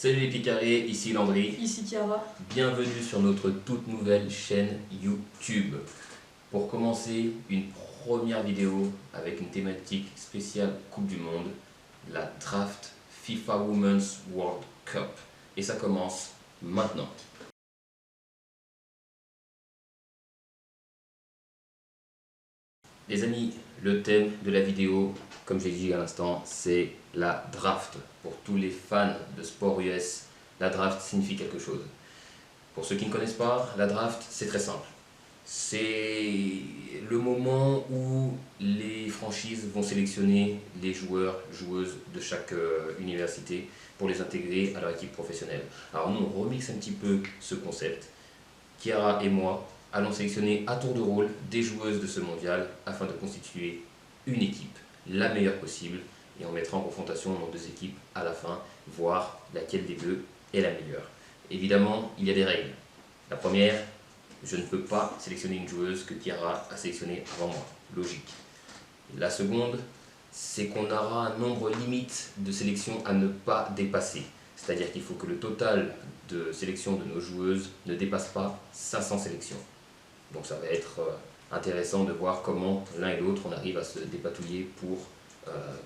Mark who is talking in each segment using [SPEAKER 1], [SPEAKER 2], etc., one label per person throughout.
[SPEAKER 1] Salut les pieds carrés, ici Landry.
[SPEAKER 2] Ici Chiara.
[SPEAKER 1] Bienvenue sur notre toute nouvelle chaîne YouTube. Pour commencer, une première vidéo avec une thématique spéciale Coupe du Monde, la draft FIFA Women's World Cup. Et ça commence maintenant. Les amis, le thème de la vidéo, comme j'ai dit à l'instant, c'est la draft. Pour tous les fans de sport US, la draft signifie quelque chose. Pour ceux qui ne connaissent pas, la draft, c'est très simple. C'est le moment où les franchises vont sélectionner les joueurs, joueuses de chaque université pour les intégrer à leur équipe professionnelle. Alors nous, on remixe un petit peu ce concept. Chiara et moi allons sélectionner à tour de rôle des joueuses de ce mondial afin de constituer une équipe, la meilleure possible, et on mettra en confrontation nos deux équipes à la fin, voir laquelle des deux est la meilleure. Évidemment, il y a des règles. La première, je ne peux pas sélectionner une joueuse que Chiara a sélectionnée avant moi, logique. La seconde, c'est qu'on aura un nombre limite de sélections à ne pas dépasser. C'est-à-dire qu'il faut que le total de sélection de nos joueuses ne dépasse pas 500 sélections. Donc ça va être intéressant de voir comment l'un et l'autre on arrive à se dépatouiller pour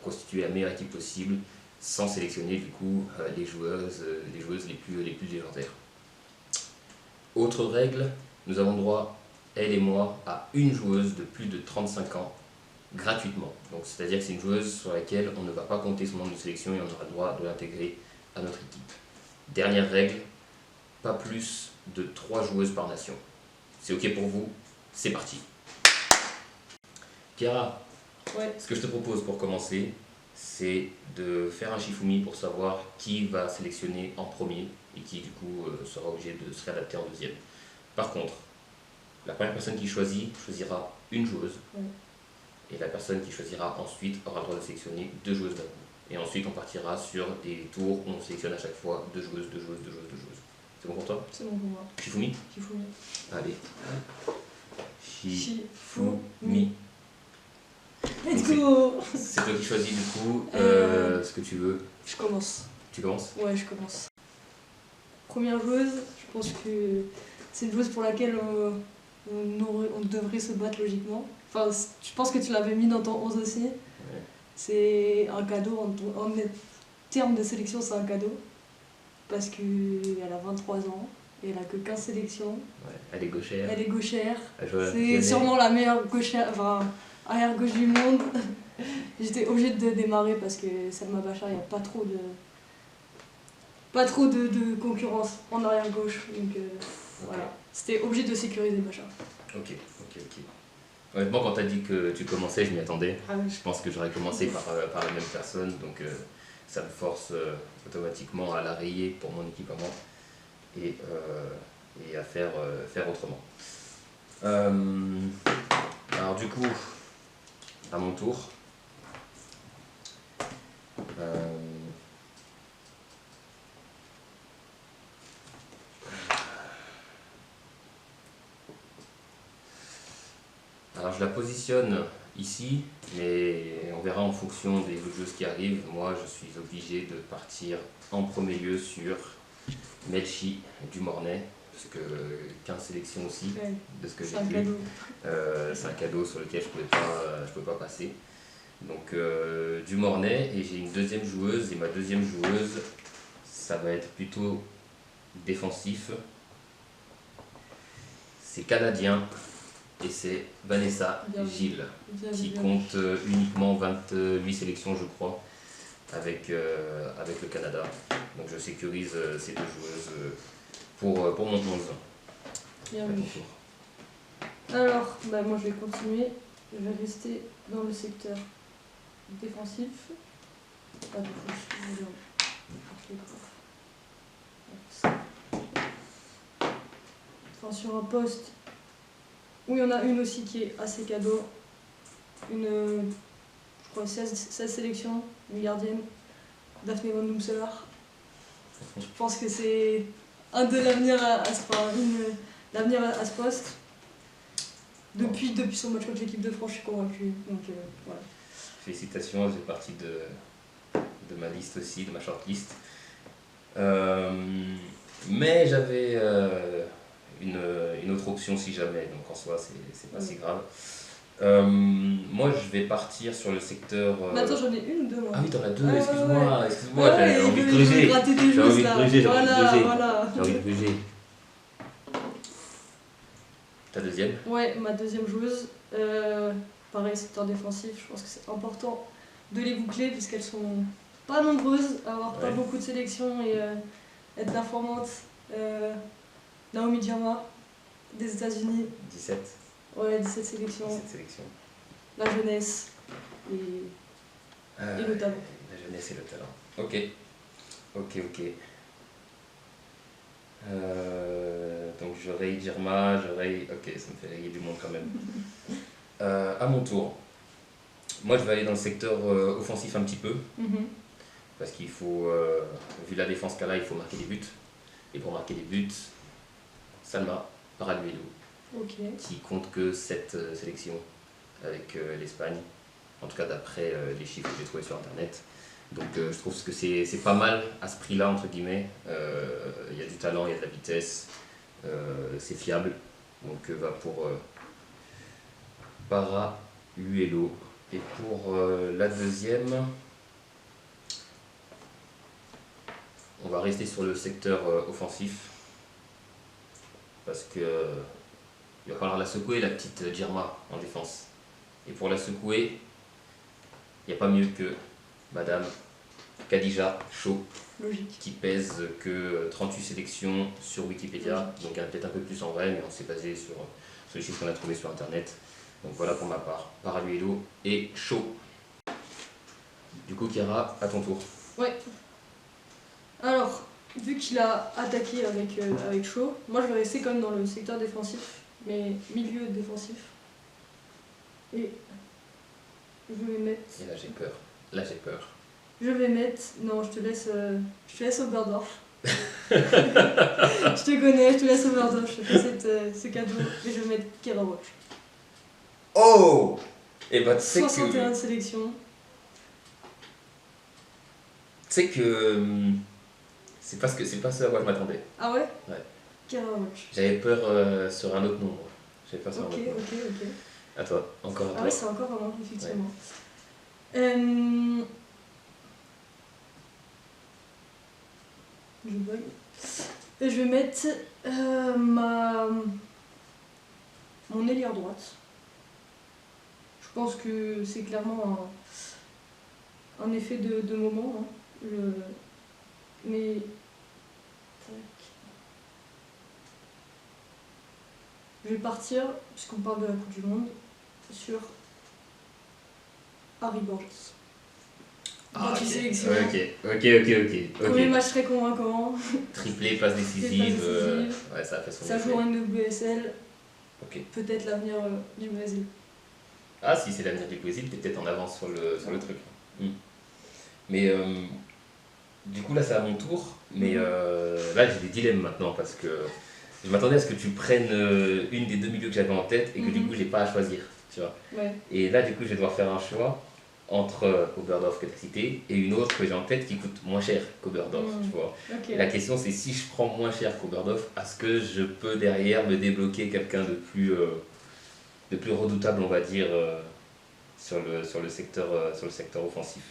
[SPEAKER 1] constituer la meilleure équipe possible sans sélectionner du coup les joueuses les plus légendaires. Autre règle, nous avons droit, elle et moi, à une joueuse de plus de 35 ans gratuitement. Donc c'est-à-dire que c'est une joueuse sur laquelle on ne va pas compter son nombre de sélections et on aura le droit de l'intégrer à notre équipe. Dernière règle, pas plus de 3 joueuses par nation. C'est ok pour vous? C'est parti. Chiara,
[SPEAKER 2] Ouais.
[SPEAKER 1] ce que je te propose pour commencer, c'est de faire un Shifumi pour savoir qui va sélectionner en premier et qui du coup sera obligé de se réadapter en deuxième. Par contre, la première personne qui choisira une joueuse,
[SPEAKER 2] Ouais.
[SPEAKER 1] et la personne qui choisira ensuite aura le droit de sélectionner 2 joueuses d'un coup. Et ensuite on partira sur des tours où on sélectionne à chaque fois 2 joueuses. C'est bon pour toi?
[SPEAKER 2] C'est bon pour moi.
[SPEAKER 1] Shifumi?
[SPEAKER 2] Shifumi.
[SPEAKER 1] Allez.
[SPEAKER 2] Shifumi. Let's
[SPEAKER 1] Donc,
[SPEAKER 2] go.
[SPEAKER 1] c'est toi qui choisis du coup ce que tu veux.
[SPEAKER 2] Je commence.
[SPEAKER 1] Tu commences?
[SPEAKER 2] Ouais, je commence. Première joueuse, je pense que c'est une joueuse pour laquelle on devrait se battre logiquement. Enfin, je pense que tu l'avais mis dans ton 11 aussi.
[SPEAKER 1] Ouais.
[SPEAKER 2] C'est un cadeau, en termes de sélection, c'est un cadeau. Parce qu'elle a 23 ans et elle a que 15 sélections.
[SPEAKER 1] Ouais. Elle est gauchère.
[SPEAKER 2] Elle est gauchère.
[SPEAKER 1] Elle joue à
[SPEAKER 2] C'est
[SPEAKER 1] Lyonnais.
[SPEAKER 2] sûrement la meilleure gauchère, enfin, arrière gauche du monde. J'étais obligée de démarrer parce que Salma Bachar, il n'y a pas trop de concurrence en arrière gauche. Donc voilà, c'était obligé de sécuriser Bachar.
[SPEAKER 1] Ok. Honnêtement, quand tu as dit que tu commençais, je m'y attendais.
[SPEAKER 2] Ah oui.
[SPEAKER 1] Je pense que j'aurais commencé par la même personne, donc ça me force automatiquement à la rayer pour mon équipe à moi et à faire autrement. Alors du coup, à mon tour. Alors je la positionne ici, mais on verra en fonction des joueuses qui arrivent. Moi je suis obligé de partir en premier lieu sur Melchi du Mornay, parce que 15 sélections aussi,
[SPEAKER 2] Ouais.
[SPEAKER 1] de ce que j'ai
[SPEAKER 2] C'est un
[SPEAKER 1] vu.
[SPEAKER 2] cadeau.
[SPEAKER 1] C'est un cadeau sur lequel je ne pouvais pas passer. Donc du Mornay, et j'ai une deuxième joueuse, et ma deuxième joueuse, ça va être plutôt défensif. C'est canadien. Et c'est Vanessa
[SPEAKER 2] Bien vu.
[SPEAKER 1] Gilles,
[SPEAKER 2] Bien
[SPEAKER 1] qui
[SPEAKER 2] vu, bien
[SPEAKER 1] compte uniquement 28 sélections, je crois, avec le Canada. Donc je sécurise ces 2 joueuses pour mon 11.
[SPEAKER 2] Bien
[SPEAKER 1] À ton
[SPEAKER 2] vu.
[SPEAKER 1] tour.
[SPEAKER 2] Alors, bah, moi je vais continuer. Je vais rester dans le secteur défensif. Ah, du coup, je vais enfin, sur un poste où il y en a une aussi qui est assez cadeau. Je crois 16 sélections, une gardienne, Daphné Van Doomselaar. Je pense que c'est un de l'avenir l'avenir à ce poste. Depuis son match contre l'équipe de France, je suis convaincue. Donc voilà.
[SPEAKER 1] Félicitations, elle fait partie de ma liste aussi, de ma shortlist. Mais j'avais une autre option si jamais, donc en soi c'est pas si grave. Moi je vais partir sur le secteur.
[SPEAKER 2] Mais attends, j'en ai une ou deux moi.
[SPEAKER 1] Ah oui, t'en as deux,
[SPEAKER 2] Ouais,
[SPEAKER 1] excuse-moi,
[SPEAKER 2] ouais.
[SPEAKER 1] excuse-moi,
[SPEAKER 2] Ouais,
[SPEAKER 1] j'avais envie de
[SPEAKER 2] je veux
[SPEAKER 1] gruger.
[SPEAKER 2] gratter des
[SPEAKER 1] J'ai envie
[SPEAKER 2] choses
[SPEAKER 1] de
[SPEAKER 2] là.
[SPEAKER 1] gruger, j'ai envie de
[SPEAKER 2] Voilà,
[SPEAKER 1] gruger.
[SPEAKER 2] voilà.
[SPEAKER 1] J'ai envie de gruger. Ta deuxième?
[SPEAKER 2] Ouais, ma deuxième joueuse, pareil, secteur défensif, je pense que c'est important de les boucler puisqu'elles sont pas nombreuses, à avoir pas
[SPEAKER 1] Ouais.
[SPEAKER 2] beaucoup de sélections et être performantes. Naomi Djama, des États-Unis,
[SPEAKER 1] 17.
[SPEAKER 2] ouais, 17 sélections,
[SPEAKER 1] 17 sélections.
[SPEAKER 2] la jeunesse et le talent.
[SPEAKER 1] La jeunesse et le talent. Ok. Ok. Donc j'aurais Dirma, ok, ça me fait rayer du monde quand même. À mon tour. Moi je vais aller dans le secteur offensif un petit peu. Parce qu'il faut, vu la défense qu'elle a, il faut marquer des buts. Et pour marquer des buts, Salma Paraduelo, qui compte que 7 sélections avec l'Espagne, en tout cas d'après les chiffres que j'ai trouvés sur internet. Donc je trouve que c'est pas mal à ce prix-là, entre guillemets. Il y a du talent, il y a de la vitesse, c'est fiable. Donc va pour Paraduelo. Et pour la deuxième, on va rester sur le secteur offensif. Parce que il va falloir la secouer, la petite Djerma en défense. Et pour la secouer, il n'y a pas mieux que Madame Khadija Chaud,
[SPEAKER 2] Logique.
[SPEAKER 1] qui pèse que 38 sélections sur Wikipédia. Donc elle est peut-être un peu plus en vrai, mais on s'est basé sur les chiffres qu'on a trouvés sur internet. Donc voilà pour ma part, Paraduelo et Chaud. Du coup, Chiara, à ton tour.
[SPEAKER 2] Ouais. Alors, vu qu'il a attaqué avec Shaw, moi je vais rester quand même dans le secteur défensif, mais milieu défensif. Et je vais mettre.
[SPEAKER 1] Et là j'ai peur. Là j'ai peur.
[SPEAKER 2] Je vais mettre. Non, je te laisse Oberdorf. Je te connais, je te laisse Oberdorf, je te fais ce cadeau et je vais mettre Kera Roach.
[SPEAKER 1] Oh! Et bah tu sais
[SPEAKER 2] 61
[SPEAKER 1] que.
[SPEAKER 2] de sélection.
[SPEAKER 1] Tu sais que. C'est pas ce à quoi je m'attendais.
[SPEAKER 2] Ah ouais?
[SPEAKER 1] Ouais.
[SPEAKER 2] Kera Roach.
[SPEAKER 1] J'avais peur sur un autre nombre. J'avais peur sur un
[SPEAKER 2] Ok.
[SPEAKER 1] autre nombre. À toi, encore à
[SPEAKER 2] Ah
[SPEAKER 1] toi.
[SPEAKER 2] ouais, c'est encore un manque, effectivement. Je bug. Et je vais mettre mon ailière droite. Je pense que c'est clairement un effet de moment. Hein. Mais. Tac. Je vais partir, puisqu'on parle de la Coupe du Monde, sur Harry Borges.
[SPEAKER 1] Ah,
[SPEAKER 2] Tu
[SPEAKER 1] ok.
[SPEAKER 2] sélections.
[SPEAKER 1] Ok.
[SPEAKER 2] Premier match très convaincant.
[SPEAKER 1] Triplé, passe décisive. Ouais, ça a fait son
[SPEAKER 2] Ça
[SPEAKER 1] effet.
[SPEAKER 2] joue en WSL.
[SPEAKER 1] Ok.
[SPEAKER 2] Peut-être l'avenir du Brésil.
[SPEAKER 1] Ah, si c'est l'avenir du Brésil, t'es peut-être en avance sur le truc. Mais du coup, là, c'est à mon tour. Mais là, j'ai des dilemmes maintenant parce que je m'attendais à ce que tu prennes une des deux milieux que j'avais en tête et que du coup, j'ai pas à choisir. Tu vois.
[SPEAKER 2] Ouais.
[SPEAKER 1] Et là, du coup, je vais devoir faire un choix entre Oberdorf que tu as cité et une autre que j'ai en tête qui coûte moins cher qu'Oberdorf. Tu vois.
[SPEAKER 2] Okay.
[SPEAKER 1] Et la question, c'est si je prends moins cher qu'Oberdorf, est-ce que je peux derrière me débloquer quelqu'un de plus redoutable, on va dire, sur le secteur offensif.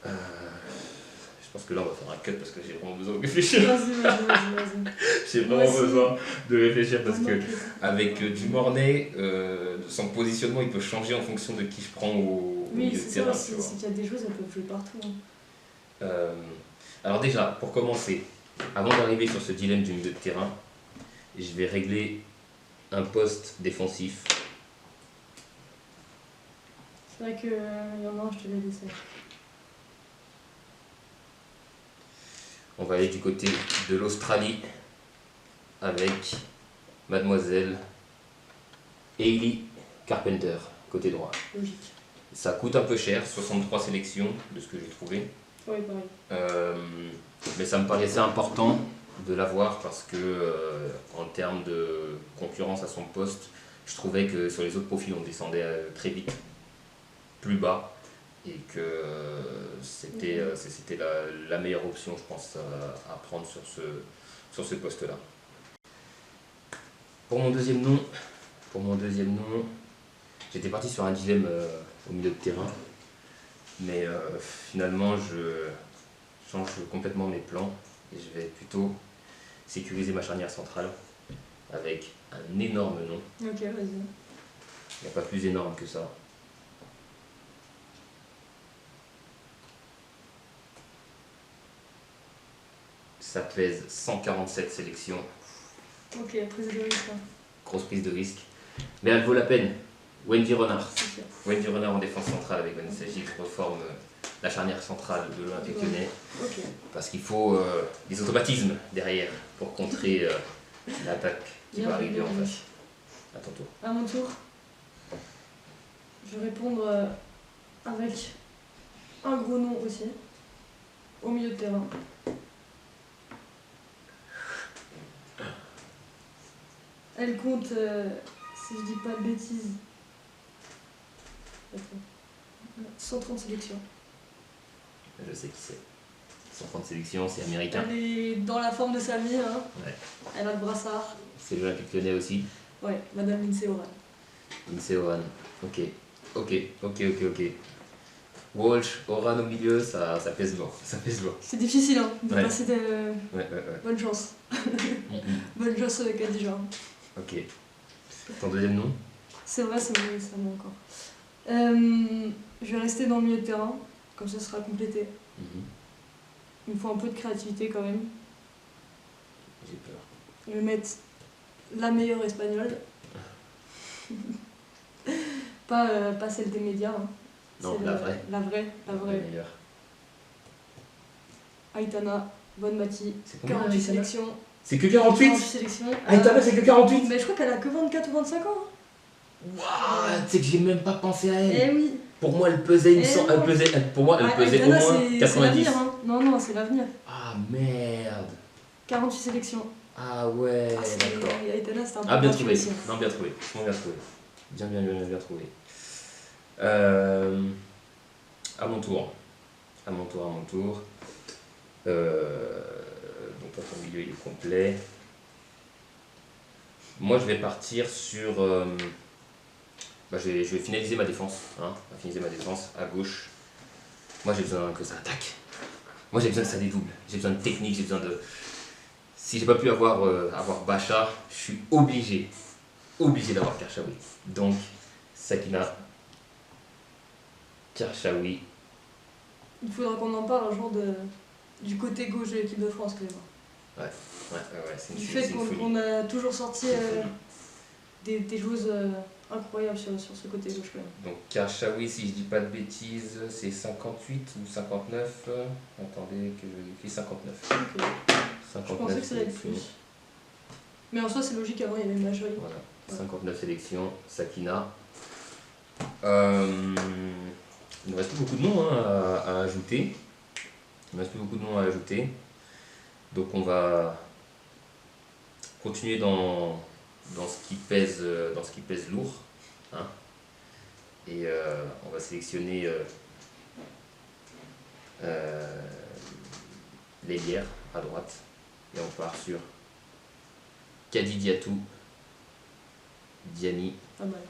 [SPEAKER 1] Je pense que là on va faire un cut parce que j'ai vraiment besoin de réfléchir.
[SPEAKER 2] Vas-y.
[SPEAKER 1] J'ai vraiment besoin de réfléchir parce que
[SPEAKER 2] Okay.
[SPEAKER 1] avec Dumornay, son positionnement il peut changer en fonction de qui je prends au milieu de terrain.
[SPEAKER 2] C'est qu'il y a des choses, elles peuvent jouer partout. Hein.
[SPEAKER 1] Alors déjà, pour commencer, avant d'arriver sur ce dilemme du milieu de terrain, je vais régler un poste défensif.
[SPEAKER 2] C'est vrai qu'il y en a un, je te l'ai laissé.
[SPEAKER 1] On va aller du côté de l'Australie avec mademoiselle Hayley Carpenter, côté droit.
[SPEAKER 2] Logique.
[SPEAKER 1] Ça coûte un peu cher, 63 sélections de ce que j'ai trouvé.
[SPEAKER 2] Oui, pareil.
[SPEAKER 1] Mais ça me paraissait important de l'avoir parce que en termes de concurrence à son poste, je trouvais que sur les autres profils on descendait très vite, plus bas. et que c'était la meilleure option, je pense, à prendre sur ce poste-là. Pour mon deuxième nom, j'étais parti sur un dilemme au milieu de terrain, mais finalement je change complètement mes plans et je vais plutôt sécuriser ma charnière centrale avec un énorme nom.
[SPEAKER 2] Ok, vas-y.
[SPEAKER 1] Il n'y a pas plus énorme que ça. Ça pèse 147 sélections.
[SPEAKER 2] Ok, prise de risque. Hein.
[SPEAKER 1] Grosse prise de risque. Mais elle vaut la peine. Wendy Renard.
[SPEAKER 2] C'est sûr.
[SPEAKER 1] Wendy Renard en défense centrale avec Vanessa Gilles reforme la charnière centrale de l'Olympique Lyonnais.
[SPEAKER 2] Ok.
[SPEAKER 1] Parce qu'il faut des automatismes derrière pour contrer l'attaque qui va arriver en face. À ton tour.
[SPEAKER 2] À mon tour, je vais répondre avec un gros nom aussi, au milieu de terrain. Elle compte, si je dis pas de bêtises, 130 sélections.
[SPEAKER 1] Je sais qui c'est. 130 sélections, c'est américain.
[SPEAKER 2] Elle est dans la forme de sa vie, hein.
[SPEAKER 1] Ouais.
[SPEAKER 2] Elle a le brassard.
[SPEAKER 1] C'est l'Olympique Lyonnais aussi.
[SPEAKER 2] Ouais, Madame Lindsay Oran.
[SPEAKER 1] Lindsay Oran. Ok. Walsh, Oran au milieu, ça pèse lourd. Ça pèse lourd.
[SPEAKER 2] C'est difficile hein, de
[SPEAKER 1] Ouais.
[SPEAKER 2] passer de...
[SPEAKER 1] Ouais.
[SPEAKER 2] Bonne chance. Bonne chance avec Adija.
[SPEAKER 1] Ok. Ton deuxième nom?
[SPEAKER 2] C'est vrai, c'est vrai, ça me encore. Je vais rester dans le milieu de terrain, comme ça sera complété. Il me faut un peu de créativité quand même.
[SPEAKER 1] J'ai peur.
[SPEAKER 2] Je vais mettre la meilleure espagnole. pas celle des médias. Hein.
[SPEAKER 1] Non,
[SPEAKER 2] C'est
[SPEAKER 1] la vraie.
[SPEAKER 2] La vraie.
[SPEAKER 1] La meilleure.
[SPEAKER 2] Aitana Bonmati,
[SPEAKER 1] C'est combien
[SPEAKER 2] 48
[SPEAKER 1] Aitana?
[SPEAKER 2] sélections.
[SPEAKER 1] C'est que 48?
[SPEAKER 2] 48 sélections.
[SPEAKER 1] Aitana, c'est que 48?
[SPEAKER 2] Mais je crois qu'elle a que 24 ou 25 ans.
[SPEAKER 1] Waouh, tu sais que j'ai même pas pensé à elle.
[SPEAKER 2] Eh oui.
[SPEAKER 1] Pour moi, elle pesait pour moi, elle pesait
[SPEAKER 2] Aitana,
[SPEAKER 1] au moins
[SPEAKER 2] c'est
[SPEAKER 1] 90.
[SPEAKER 2] l'avenir. Hein. Non, c'est l'avenir.
[SPEAKER 1] Ah merde.
[SPEAKER 2] 48 sélections.
[SPEAKER 1] Ah ouais, d'accord.
[SPEAKER 2] Aitana, c'était un peu
[SPEAKER 1] Ah, bien
[SPEAKER 2] gratuit
[SPEAKER 1] trouvé.
[SPEAKER 2] aussi, hein.
[SPEAKER 1] Non, bien trouvé. Franchement, bien trouvé. Bien trouvé. À mon tour. Donc là, ton milieu il est complet. Moi, je vais partir sur. Je vais finaliser ma défense. Finaliser ma défense à gauche. Moi, j'ai besoin que ça attaque. Moi, j'ai besoin que ça dédouble. J'ai besoin de technique. J'ai besoin de. Si j'ai pas pu avoir Bacha, je suis obligé d'avoir Karchaoui. Donc, Sakina Karchaoui.
[SPEAKER 2] Il faudra qu'on en parle un jour du côté gauche de l'équipe de France, quand même.
[SPEAKER 1] Ouais, c'est une
[SPEAKER 2] Du
[SPEAKER 1] folie.
[SPEAKER 2] fait qu'on a toujours sorti des joueuses incroyables sur ce côté gauche, quand même.
[SPEAKER 1] Donc Karchaoui, si je dis pas de bêtises, c'est 58 ou 59. Attendez que je vérifie, 59.
[SPEAKER 2] Ok.
[SPEAKER 1] 59
[SPEAKER 2] Je pensais que ça allait être
[SPEAKER 1] sélections.
[SPEAKER 2] plus. Mais en soi, c'est logique, avant, il y avait une majorité.
[SPEAKER 1] Voilà, 59 sélections, Sakina. Il ne reste plus beaucoup de noms à ajouter. Donc on va continuer dans ce qui pèse lourd. Et on va sélectionner l'ailière à droite. Et on part sur Kadi Diatou, Diani.
[SPEAKER 2] Pas mal.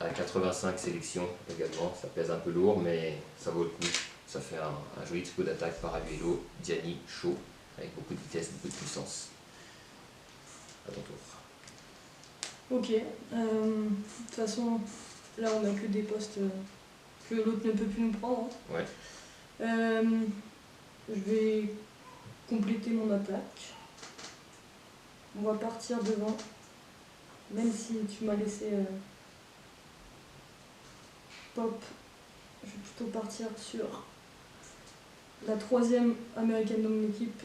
[SPEAKER 1] À 85 sélections également, ça pèse un peu lourd mais ça vaut le coup. Ça fait un joli trio d'attaque par Aguelo, Diani, chaud, avec beaucoup de vitesse, beaucoup de puissance. À ton tour.
[SPEAKER 2] Ok. De toute façon, là, on a que des postes que l'autre ne peut plus nous prendre. Hein.
[SPEAKER 1] Ouais.
[SPEAKER 2] Je vais compléter mon attaque. On va partir devant. Même si tu m'as laissé Pop, je vais plutôt partir sur la troisième américaine de mon équipe,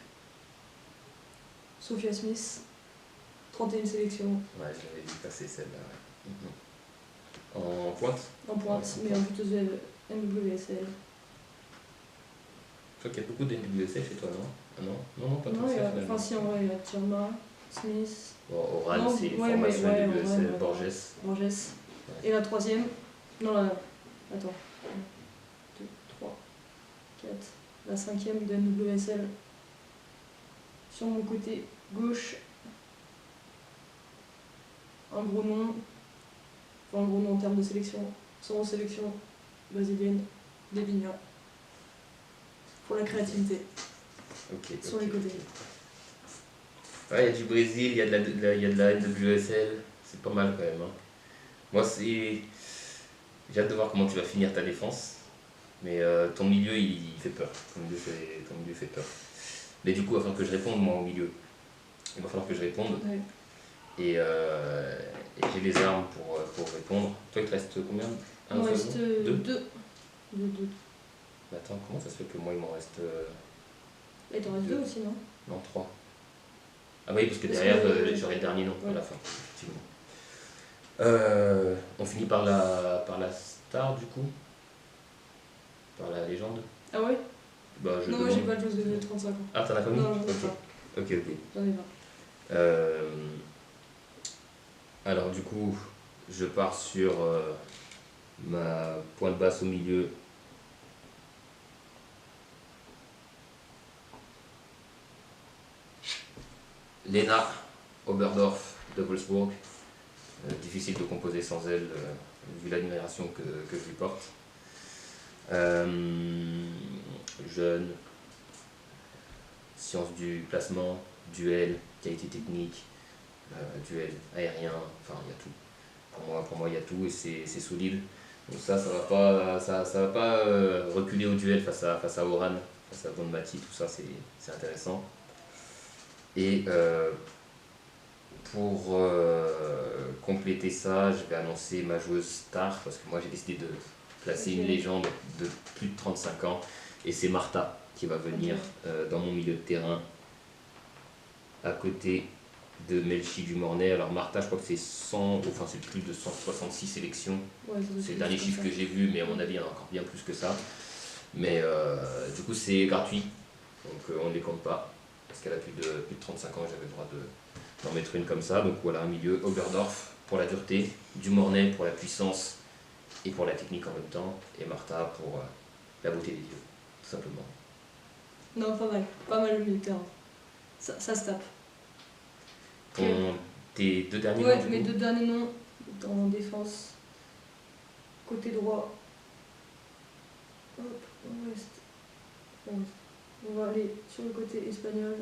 [SPEAKER 2] Sophia Smith. 31 sélections.
[SPEAKER 1] Ouais, je l'avais vu passer celle-là. Ouais. En pointe.
[SPEAKER 2] En pointe, mais en buteuse NWSL.
[SPEAKER 1] Je crois qu'il y a beaucoup de NWSL chez toi, non? Ah non, pas
[SPEAKER 2] Non,
[SPEAKER 1] tout
[SPEAKER 2] il y
[SPEAKER 1] ça
[SPEAKER 2] a,
[SPEAKER 1] finalement.
[SPEAKER 2] enfin si, en vrai, il y a Tierma, Smith,
[SPEAKER 1] Bon, Oran,
[SPEAKER 2] Non,
[SPEAKER 1] c'est
[SPEAKER 2] ouais,
[SPEAKER 1] formation
[SPEAKER 2] mais ouais,
[SPEAKER 1] NWSL,
[SPEAKER 2] ouais.
[SPEAKER 1] Borges.
[SPEAKER 2] Borges. Et la troisième, non, Attends. 1, 2, 3, 4. La 5e de NWSL. Sur mon côté gauche, un gros nom. Enfin, un gros nom en termes de sélection. Sans sélection brésilienne, Devinha. Pour la créativité.
[SPEAKER 1] Ok.
[SPEAKER 2] Sur les côtés.
[SPEAKER 1] Ouais, il y a du Brésil, il y a de la NWSL, c'est pas mal quand même. Hein. Moi, j'ai hâte de voir comment tu vas finir ta défense. Mais ton milieu, il fait peur. Ton milieu fait peur. Mais du coup, il va falloir que je réponde, moi, au milieu. Il va falloir que je réponde.
[SPEAKER 2] Ouais.
[SPEAKER 1] Et j'ai les armes pour répondre. Toi, il te reste combien?
[SPEAKER 2] Il m'en reste
[SPEAKER 1] deux.
[SPEAKER 2] 2.
[SPEAKER 1] Mais attends, comment ça se fait que moi, il m'en reste...
[SPEAKER 2] Et t'en restes 2 aussi, non?
[SPEAKER 1] Non, 3. Ah oui, parce que
[SPEAKER 2] Parce
[SPEAKER 1] derrière,
[SPEAKER 2] que-
[SPEAKER 1] j'aurai le dernier nom à
[SPEAKER 2] Ouais.
[SPEAKER 1] la fin, effectivement. On finit par la star, du coup? Par la légende?
[SPEAKER 2] Ah ouais?
[SPEAKER 1] Bah, je
[SPEAKER 2] Non, moi
[SPEAKER 1] demande.
[SPEAKER 2] j'ai pas de chose de 35 ans.
[SPEAKER 1] Ah, t'en as pas mis?
[SPEAKER 2] Non, j'en ai
[SPEAKER 1] Ok.
[SPEAKER 2] pas.
[SPEAKER 1] Ok, ok.
[SPEAKER 2] J'en ai pas.
[SPEAKER 1] Alors du coup, je pars sur ma pointe basse au milieu. Lena Oberdorf de Wolfsburg. Difficile de composer sans elle, vu l'admiration que je lui porte. Jeune, science du placement, duel, qualité technique, duel aérien, enfin il y a tout. Pour moi il y a tout et c'est solide. Donc ça va pas reculer au duel face à Oran, face à Bonmati, tout ça c'est intéressant. Et pour compléter ça, je vais annoncer ma joueuse star parce que moi j'ai décidé de placer une légende de plus de 35 ans et c'est Martha qui va venir dans mon milieu de terrain à côté de Melchi du Mornay. Alors Martha, je crois que c'est 100, enfin c'est plus de 166 sélections.
[SPEAKER 2] Ouais,
[SPEAKER 1] C'est le dernier chiffre que j'ai vu, mais à mon avis, il y en a encore bien plus que ça. Mais du coup, c'est gratuit, donc on ne les compte pas. Parce qu'elle a plus de 35 ans, j'avais le droit d'en mettre une comme ça. Donc voilà, un milieu Oberdorf pour la dureté, du Mornay pour la puissance et pour la technique en même temps, et Martha pour la beauté des yeux, tout simplement.
[SPEAKER 2] Non, pas mal le milieu de terrain. Ça se tape.
[SPEAKER 1] Tes deux derniers
[SPEAKER 2] Ouais,
[SPEAKER 1] noms, du
[SPEAKER 2] mes
[SPEAKER 1] coup
[SPEAKER 2] 2 derniers noms en défense. Côté droit. Hop, on va aller sur le côté espagnol.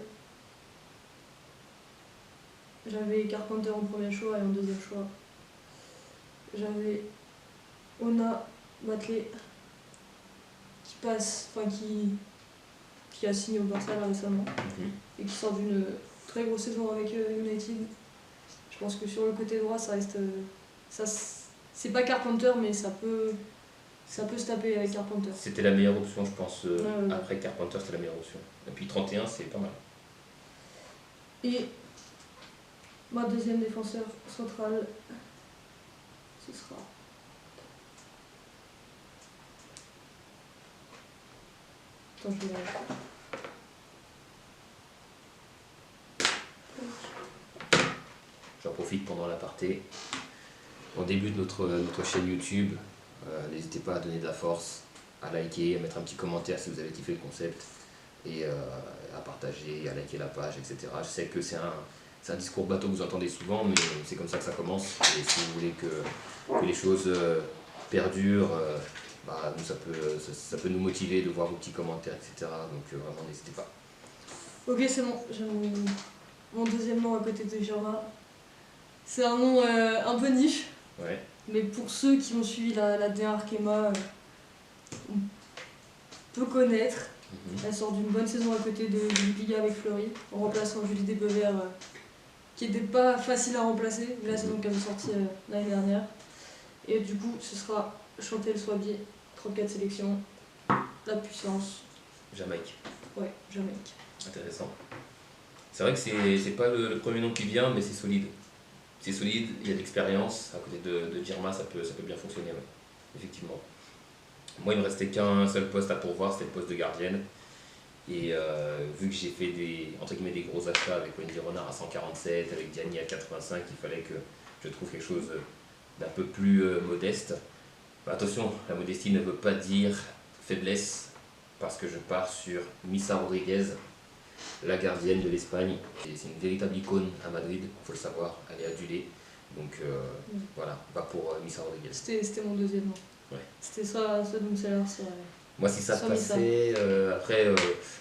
[SPEAKER 2] J'avais Carpenter en premier choix et en deuxième choix. J'avais Ona Matley qui a signé au Barça là récemment et qui sort d'une très grosse saison avec United. Je pense que sur le côté droit, ça reste. C'est pas Carpenter, mais ça peut se taper avec Carpenter.
[SPEAKER 1] C'était la meilleure option, je pense.
[SPEAKER 2] Ouais.
[SPEAKER 1] Après Carpenter, c'était la meilleure option. Et puis 31, c'est pas mal.
[SPEAKER 2] Et ma deuxième défenseur central, ce sera. Attends, je vais vérifier.
[SPEAKER 1] J'en profite pendant l'aparté. Au début de notre chaîne YouTube, n'hésitez pas à donner de la force, à liker, à mettre un petit commentaire si vous avez kiffé le concept, et à partager, à liker la page, etc. Je sais que c'est un discours bateau que vous entendez souvent, mais c'est comme ça que ça commence. Et si vous voulez que les choses perdurent, nous, ça peut nous motiver de voir vos petits commentaires, etc. Donc vraiment, n'hésitez pas.
[SPEAKER 2] Ok, c'est bon, j'ai mon deuxième nom à côté de Germain. C'est un nom un peu niche,
[SPEAKER 1] Ouais.
[SPEAKER 2] mais pour ceux qui ont suivi la D1 Arkema, on peut connaître. Elle sort d'une bonne saison à côté de Liga avec Fleury, en remplaçant Julie Desbevers, qui n'était pas facile à remplacer, vu la saison qu'elle a sortie l'année dernière. Et du coup, ce sera Chantel Soibier, 34 sélections, la puissance.
[SPEAKER 1] Jamaïque.
[SPEAKER 2] Ouais, Jamaïque.
[SPEAKER 1] Intéressant. C'est vrai que c'est pas le premier nom qui vient, mais c'est solide. C'est solide, il y a de l'expérience. À côté de Girma, ça peut bien fonctionner, ouais. Effectivement. Moi, il me restait qu'un seul poste à pourvoir, c'était le poste de gardienne. Et vu que j'ai fait des gros achats avec Wendy Renard à 147, avec Diani à 85, il fallait que je trouve quelque chose d'un peu plus modeste. Bah, attention, la modestie ne veut pas dire faiblesse, parce que je pars sur Missa Rodriguez, la gardienne de l'Espagne. C'est une véritable icône à Madrid, il faut le savoir, elle est adulée. Donc voilà, on va pour Missa Rodriguez.
[SPEAKER 2] C'était mon deuxième nom.
[SPEAKER 1] Ouais.
[SPEAKER 2] C'était soit Doomseller, soit...
[SPEAKER 1] Moi, si ça
[SPEAKER 2] Soit
[SPEAKER 1] passait, après,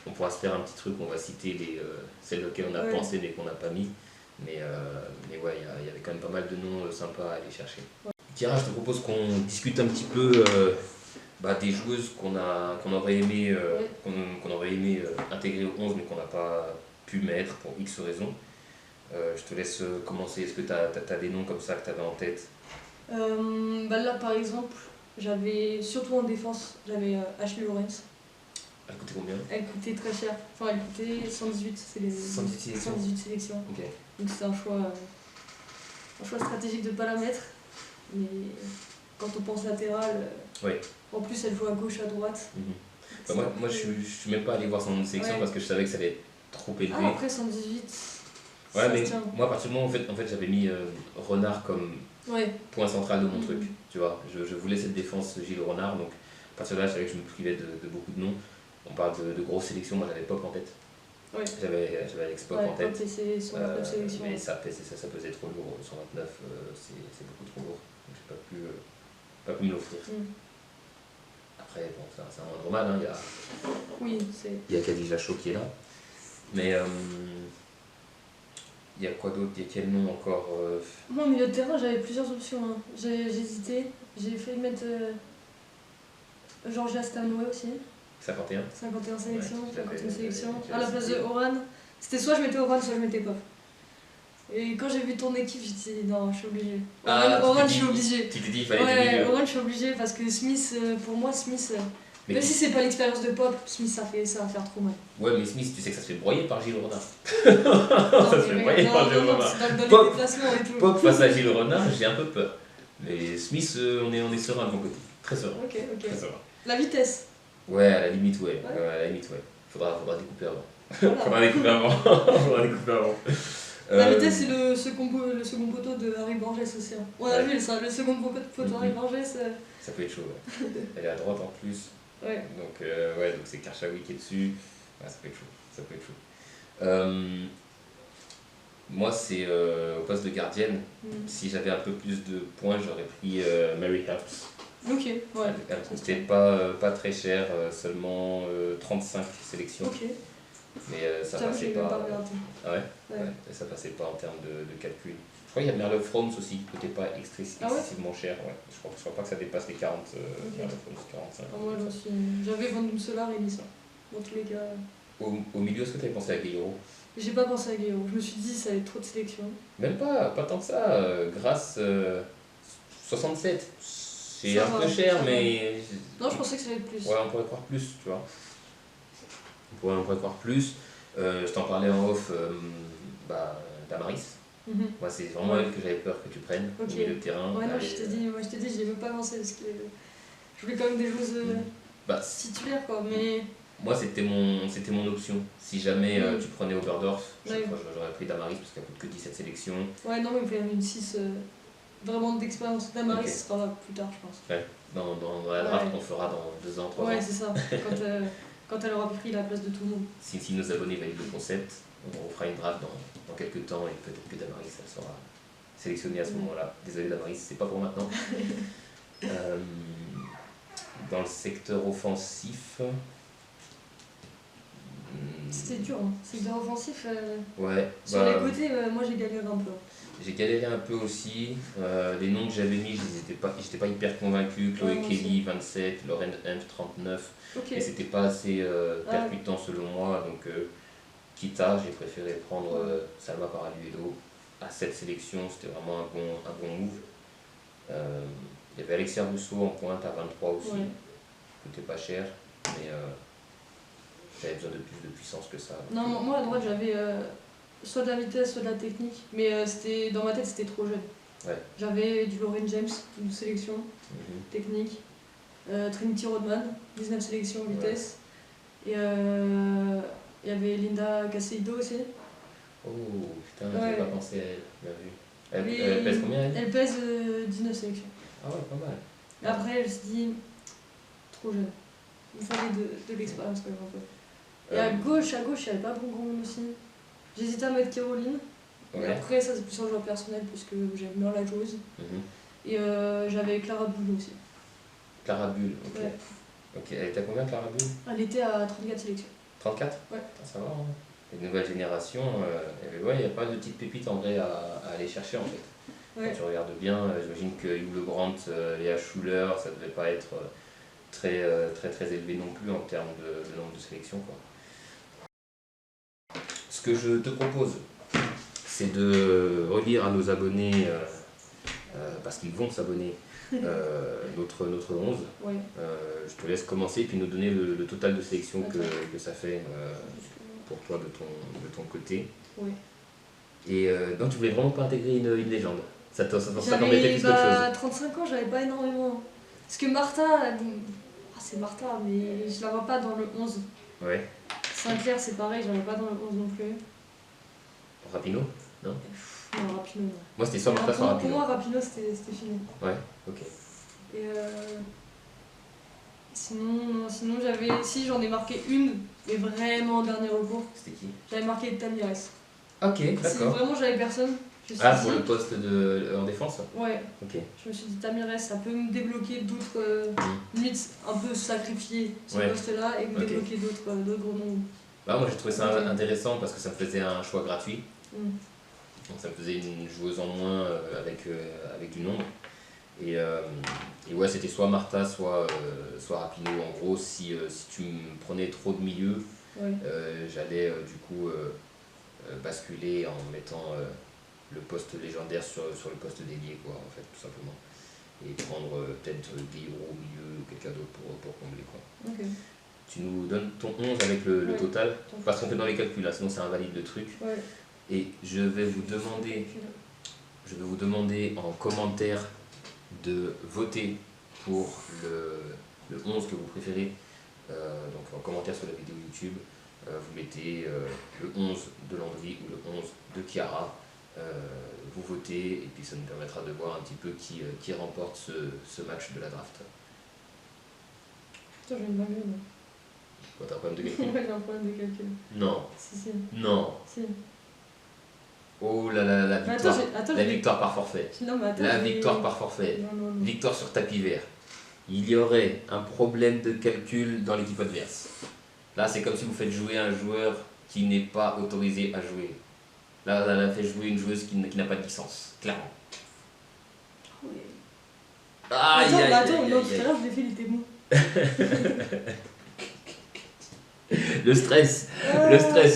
[SPEAKER 1] on pourra se faire un petit truc, on va citer celles auxquelles on a pensé mais qu'on n'a pas mis. Mais ouais, il y avait quand même pas mal de noms sympas à aller chercher.
[SPEAKER 2] Ouais.
[SPEAKER 1] Kira, je te propose qu'on discute un petit peu des joueuses qu'on aurait aimé, qu'on aurait aimé intégrer au 11 mais qu'on n'a pas pu mettre pour X raisons. Je te laisse commencer. Est-ce que tu as des noms comme ça que tu avais en tête?
[SPEAKER 2] Là, par exemple, j'avais, surtout en défense, j'avais Ashley Lawrence.
[SPEAKER 1] Elle coûtait combien?
[SPEAKER 2] Elle coûtait très cher. Enfin, elle coûtait 118, c'est les 118 sélections.
[SPEAKER 1] Okay.
[SPEAKER 2] Donc c'était un choix stratégique de ne pas la mettre. Mais quand on pense latéral, en plus elle joue à gauche, à droite.
[SPEAKER 1] Moi je suis même pas allé voir son nom de sélection parce que je savais que ça allait être trop élevé.
[SPEAKER 2] Ah, après 118.
[SPEAKER 1] Ouais, mais moi à partir du moment où en fait j'avais mis Renard comme point central de mon truc. Tu vois, je voulais cette défense Gilles Renard, donc à partir de là je savais que je me privais de beaucoup de noms. On parle de grosses sélections, moi j'avais Pop en tête. J'avais Alex Pop en tête. Mais ça pesait trop lourd. 129, c'est beaucoup trop lourd. Donc j'ai pas pu me l'offrir. Après, bon, c'est un moindre mal. Hein. Il y a Caddy Lachaud qui est là. Mais il y a quoi d'autre? Il y a quel nom encore
[SPEAKER 2] Moi, au milieu de terrain, j'avais plusieurs options. Hein. J'ai hésité. J'ai failli mettre Georgia Stanway aussi. 51 sélections. À la place de Oran. C'était soit je mettais Oran, soit je mettais Pop. Et quand j'ai vu ton équipe, j'ai dit non, je suis obligée. Oran, je suis obligée.
[SPEAKER 1] Tu t'es dit il fallait
[SPEAKER 2] Oran, je suis obligée parce que Smith, pour moi, même si c'est pas l'expérience de Pop, Smith, ça va faire trop mal.
[SPEAKER 1] Ouais, mais Smith, tu sais que ça se fait broyer par Gilles Renard. Ça se fait broyer par Gilles Renard.
[SPEAKER 2] Dans les déplacements et tout.
[SPEAKER 1] Pop face à Gilles Renard, j'ai un peu peur. Mais Smith, on est serein de mon côté. Très serein.
[SPEAKER 2] Ok.
[SPEAKER 1] Très serein.
[SPEAKER 2] La vitesse.
[SPEAKER 1] Ouais, à la limite, ouais. Faudra découper avant. Faudra découper avant.
[SPEAKER 2] La vitesse, c'est le second poteau de Harry Borges aussi. On a vu ça, le second poteau de Harry Borges.
[SPEAKER 1] Ça peut être chaud, ouais. Elle est à droite en plus. Donc c'est Karchaoui qui est dessus. Ouais, ça peut être chaud. Moi, c'est au poste de gardienne. Si j'avais un peu plus de points, j'aurais pris Mary Herbst.
[SPEAKER 2] Ok, ouais.
[SPEAKER 1] Elle coûtait pas très cher, seulement 35 sélections.
[SPEAKER 2] Ok.
[SPEAKER 1] Mais ça passait pas. Ah ouais, ça passait pas en termes de calcul. Je crois qu'il y a Merle Froms aussi qui coûtait pas excessivement cher. Ouais. Je crois pas que ça dépasse les 40. Merle Froms, 45.
[SPEAKER 2] Moi aussi. J'avais Van Solar et Lisa. Dans tous les cas.
[SPEAKER 1] Au milieu, est-ce que tu avais pensé à Guillaume?
[SPEAKER 2] J'ai pas pensé à Guillaume. Je me suis dit ça allait être trop de sélections.
[SPEAKER 1] Même pas tant que ça. Grâce 67. C'est un peu cher, mais.
[SPEAKER 2] Non, je pensais que ça allait être plus.
[SPEAKER 1] Ouais, on pourrait croire plus, tu vois. On pourrait croire plus. Je t'en parlais en off, Damaris. Moi, c'est vraiment elle que j'avais peur que tu prennes au milieu de terrain.
[SPEAKER 2] Ouais, non, je t'ai dit, j'y ai même pas pensé parce que je voulais quand même des joueuses titulaires, quoi. Mais.
[SPEAKER 1] Moi, c'était mon option. Si jamais tu prenais Oberdorf, j'aurais pris Damaris parce qu'elle coûte que 17 sélections.
[SPEAKER 2] Ouais, non, mais il fallait une 6 vraiment d'expérience. Damaris, ce sera plus tard, je pense.
[SPEAKER 1] Ouais, dans la draft qu'on fera dans 2 ans, 3 ans.
[SPEAKER 2] Ouais, c'est ça. Quand elle aura pris la place de tout le monde.
[SPEAKER 1] Si nos abonnés valident le concept, on fera une draft dans quelques temps et peut-être que Damaris elle sera sélectionnée à ce moment-là. Désolé Damaris, c'est pas pour maintenant. Dans le secteur offensif.
[SPEAKER 2] C'était dur, hein. Secteur offensif.
[SPEAKER 1] Ouais.
[SPEAKER 2] Sur les côtés, moi j'ai galéré un peu.
[SPEAKER 1] J'ai galéré un peu aussi. Les noms que j'avais mis, j'étais pas hyper convaincu. Chloé Kelly, 27, Lauren Hempf, 39. Et c'était pas assez percutant selon moi. Donc, quitte à, j'ai préféré prendre Salma Paraluedo à cette sélection. C'était vraiment un bon move. Il y avait Alexia Rousseau en pointe à 23 aussi. Coûtait pas cher. Mais j'avais besoin de plus de puissance que ça.
[SPEAKER 2] Non, moi à droite j'avais soit de la vitesse, soit de la technique. Mais dans ma tête c'était trop jeune.
[SPEAKER 1] Ouais.
[SPEAKER 2] J'avais du Lauren James, une sélection technique. Trinity Rodman, 19 sélections vitesse. Et il y avait Linda Caseido aussi.
[SPEAKER 1] Oh putain, j'avais pas pensé à elle, bien vu. Elle pèse combien elle?
[SPEAKER 2] Elle pèse 19 sélections.
[SPEAKER 1] Ah ouais, pas mal.
[SPEAKER 2] Mais après, je me suis dit, trop jeune. Il fallait de l'expérience quand même un peu. Et à gauche, il n'y avait pas beaucoup grand monde aussi. J'hésitais à mettre Caroline.
[SPEAKER 1] Ouais.
[SPEAKER 2] Mais après, ça c'est plus un joueur personnel puisque j'aime bien la joueuse.
[SPEAKER 1] Mhm.
[SPEAKER 2] Et j'avais Clara Bulle aussi.
[SPEAKER 1] Clara Bulle, ok.
[SPEAKER 2] Ouais.
[SPEAKER 1] Ok, elle était à combien Clara Bulle?
[SPEAKER 2] Elle était à 34 sélections.
[SPEAKER 1] 34?
[SPEAKER 2] Ouais.
[SPEAKER 1] Ça va, hein. Les nouvelles générations, il n'y a pas de petites pépites en vrai à aller chercher en fait.
[SPEAKER 2] Ouais.
[SPEAKER 1] Quand tu regardes bien, j'imagine que Hugh Lebrandt, Léa Schuller, ça devait pas être très élevé non plus en termes de nombre de sélections, quoi. Ce que je te propose, c'est de relire à nos abonnés, parce qu'ils vont s'abonner, notre 11.
[SPEAKER 2] Ouais.
[SPEAKER 1] Je te laisse commencer puis nous donner le total de sélection que ça fait pour toi de ton côté.
[SPEAKER 2] Ouais.
[SPEAKER 1] Et donc tu voulais vraiment pas intégrer une légende. Ça t'embêtait plus qu'autre
[SPEAKER 2] À
[SPEAKER 1] chose.
[SPEAKER 2] 35 ans, j'avais pas énormément. Parce que Martha, c'est Martha, mais je la vois pas dans le 11.
[SPEAKER 1] Ouais.
[SPEAKER 2] Sinclair, c'est pareil, je la vois pas dans le 11 non plus.
[SPEAKER 1] Rapino? Non?
[SPEAKER 2] Non, Rapino, non.
[SPEAKER 1] Moi c'était soit Martha, soit
[SPEAKER 2] Pour
[SPEAKER 1] Rapino.
[SPEAKER 2] moi, Rapino, c'était fini.
[SPEAKER 1] Ouais, ok.
[SPEAKER 2] Et sinon j'avais. Si, j'en ai marqué une, mais vraiment en dernier recours.
[SPEAKER 1] C'était qui?
[SPEAKER 2] J'avais marqué Tamires.
[SPEAKER 1] Ok,
[SPEAKER 2] Si
[SPEAKER 1] d'accord.
[SPEAKER 2] vraiment j'avais personne, je me suis
[SPEAKER 1] Ah,
[SPEAKER 2] dit.
[SPEAKER 1] pour le poste en défense?
[SPEAKER 2] Ouais,
[SPEAKER 1] Ok.
[SPEAKER 2] je me suis dit Tamires, ça peut me débloquer d'autres. Limite, un peu sacrifier ce
[SPEAKER 1] Ouais.
[SPEAKER 2] poste-là et me
[SPEAKER 1] Ok.
[SPEAKER 2] débloquer d'autres gros noms.
[SPEAKER 1] Bah, moi j'ai trouvé ça
[SPEAKER 2] Ok.
[SPEAKER 1] intéressant parce que ça me faisait un choix gratuit.
[SPEAKER 2] Mm.
[SPEAKER 1] Donc ça me faisait une joueuse en moins avec du nombre. Et ouais, c'était soit Martha, soit Rapinoe. En gros, si tu me prenais trop de milieu,
[SPEAKER 2] Ouais.
[SPEAKER 1] j'allais du coup basculer en mettant le poste légendaire sur le poste dédié, quoi, en fait, tout simplement. Et prendre peut-être des héros au milieu ou quelqu'un d'autre pour combler, quoi.
[SPEAKER 2] Ok.
[SPEAKER 1] Tu nous donnes ton 11 avec le
[SPEAKER 2] Ouais.
[SPEAKER 1] total, parce qu'on fait dans les calculs, là, sinon ça invalide le truc.
[SPEAKER 2] Ouais.
[SPEAKER 1] Et je vais vous demander en commentaire de voter pour le 11 que vous préférez. Donc en commentaire sur la vidéo YouTube, vous mettez le 11 de Landry ou le 11 de Chiara. Vous votez et puis ça nous permettra de voir un petit peu qui remporte ce match de la draft.
[SPEAKER 2] Putain, j'ai une dinguerie, moi.
[SPEAKER 1] Quoi, t'as un problème de calcul?
[SPEAKER 2] Ouais, j'ai un problème de calcul.
[SPEAKER 1] Non,
[SPEAKER 2] Si.
[SPEAKER 1] non.
[SPEAKER 2] Si.
[SPEAKER 1] Oh là là, la
[SPEAKER 2] Mais
[SPEAKER 1] victoire,
[SPEAKER 2] attends,
[SPEAKER 1] la victoire par forfait.
[SPEAKER 2] Non, mais attends,
[SPEAKER 1] La victoire par forfait.
[SPEAKER 2] Non.
[SPEAKER 1] Victoire sur tapis vert. Il y aurait un problème de calcul dans l'équipe adverse. Là, c'est comme si vous faites jouer un joueur qui n'est pas autorisé à jouer. Là, elle a fait jouer une joueuse qui n'a pas de licence, clairement.
[SPEAKER 2] Ouais.
[SPEAKER 1] Aïe, aïe,
[SPEAKER 2] Attends,
[SPEAKER 1] aïe,
[SPEAKER 2] non,
[SPEAKER 1] aïe,
[SPEAKER 2] tout à l'heure, je l'ai fait, il était bon.
[SPEAKER 1] Le stress,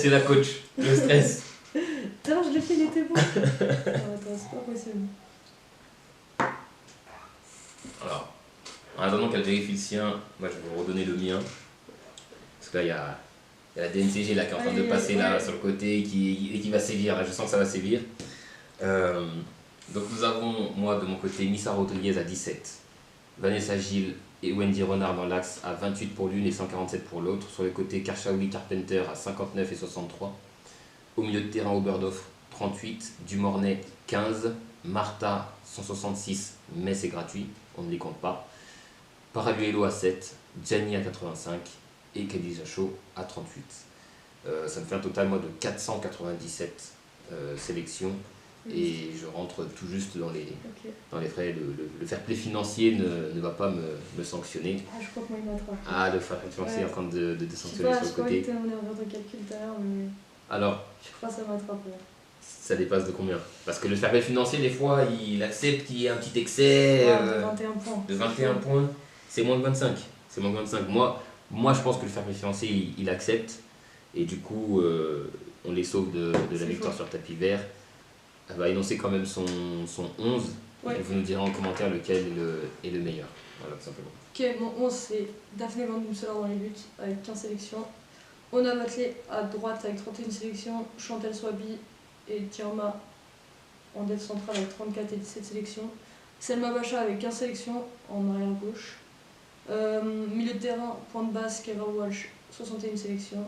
[SPEAKER 1] c'est la coach. Le stress.
[SPEAKER 2] Tout à l'heure, je l'ai fait, il était bon. Non, attends, c'est pas possible.
[SPEAKER 1] Alors, en attendant qu'elle vérifie le sien, moi je vais vous redonner le mien. Parce que là, il y a la DNCG là, qui est en train de passer là sur le côté et qui va sévir. Là, je sens que ça va sévir. Donc nous avons, moi de mon côté, Missa Rodriguez à 17, Vanessa Gilles et Wendy Renard dans l'axe à 28 pour l'une et 147 pour l'autre. Sur le côté, Karchaoui Carpenter à 59 et 63. Au milieu de terrain, Oberdorf 38, Dumornay 15, Martha 166, mais c'est gratuit, on ne les compte pas. Paraluelo à 7, Gianni à 85 et Khadija Shaw à 38. Ça me fait un total moi de 497 sélections et je rentre tout juste dans les frais. Le fair play financier ne va pas me sanctionner.
[SPEAKER 2] Ah, je crois que moi, il m'attrape.
[SPEAKER 1] Ah, le fair play financier est en train de sanctionner sur le
[SPEAKER 2] Je crois
[SPEAKER 1] côté.
[SPEAKER 2] que t'es en erreur de calcul tout à l'heure, mais
[SPEAKER 1] Alors,
[SPEAKER 2] je crois que ça m'attrape.
[SPEAKER 1] ça dépasse de combien? Parce que le fair play financier, des fois, il accepte qu'il y ait un petit excès
[SPEAKER 2] De 21 points.
[SPEAKER 1] de 21 points. C'est moins de 25. C'est moins de 25. Moi, je pense que le fair play financier, il accepte. Et du coup, on les sauve de la victoire sur tapis vert. Elle va énoncer quand même son 11.
[SPEAKER 2] Ouais.
[SPEAKER 1] Et vous nous direz en commentaire lequel est le meilleur. Voilà, tout simplement.
[SPEAKER 2] Ok, mon 11 c'est Daphné Van Boomselaar dans les buts avec 15 sélections. Ona Matley à droite avec 31 sélections. Chantal Swaby et Tiarma en def centrale avec 34 et 17 sélections. Selma Bacha avec 15 sélections en arrière gauche. Milieu de terrain, pointe basse, Kera Walsh, 61 sélections.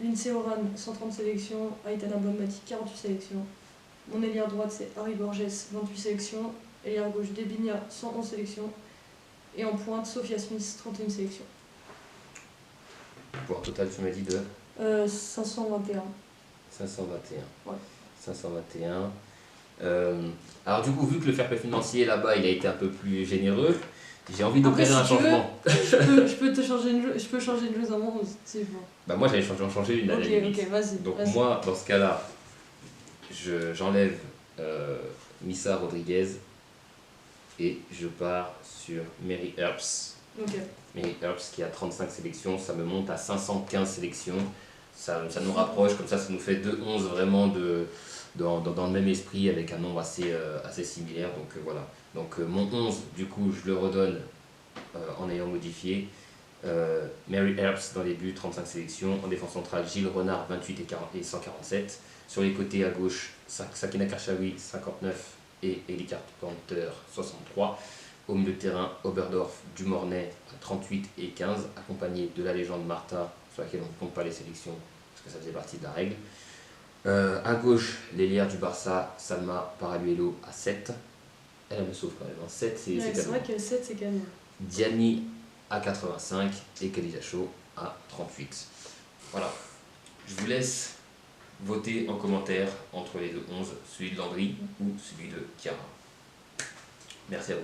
[SPEAKER 2] Lindsay Oran, 130 sélections. Aitana Bonmati, 48 sélections. Mon ailier à droite c'est Harry Borges, 28 sélections. Ailière gauche, Debinia, 111 sélections. Et en pointe, Sophia Smith, 31 sélections.
[SPEAKER 1] Pour un total, tu m'as dit de
[SPEAKER 2] 521.
[SPEAKER 1] 521.
[SPEAKER 2] Ouais.
[SPEAKER 1] 521. Alors du coup, vu que le fair play financier là-bas, il a été un peu plus généreux, j'ai envie d'opérer un changement.
[SPEAKER 2] Je peux changer une joueuse en 11, c'est bon.
[SPEAKER 1] Bah moi, j'allais en changer une à la limite.
[SPEAKER 2] Ok, vas-y.
[SPEAKER 1] Donc moi, dans ce cas-là, j'enlève Missa Rodriguez et je pars sur Mary Earps.
[SPEAKER 2] Ok.
[SPEAKER 1] Mary Earps qui a 35 sélections, ça me monte à 515 sélections. Ça nous rapproche, comme ça nous fait 2-11 vraiment dans le même esprit avec un nombre assez similaire. Donc voilà. Donc mon 11, du coup, je le redonne en ayant modifié. Mary Earps dans les buts, 35 sélections. En défense centrale, Gilles Renard, 28 et 147. Sur les côtés à gauche, Sakina Karchaoui, 59 et Ellie Carpenter, 63. Au milieu de terrain, Oberdorf, Dumornay, 38 et 15, accompagné de la légende Martha, sur laquelle on ne compte pas les sélections, parce que ça faisait partie de la règle. À gauche, l'ailière du Barça, Salma Paraluelo à 7. Elle me sauve quand même, 7 c'est
[SPEAKER 2] C'est vrai que 7 c'est canon.
[SPEAKER 1] Diani à 85 et Khadija Shaw à 38. Voilà. Je vous laisse voter en commentaire entre les deux 11, celui de Landry ou celui de Chiara. Merci à vous.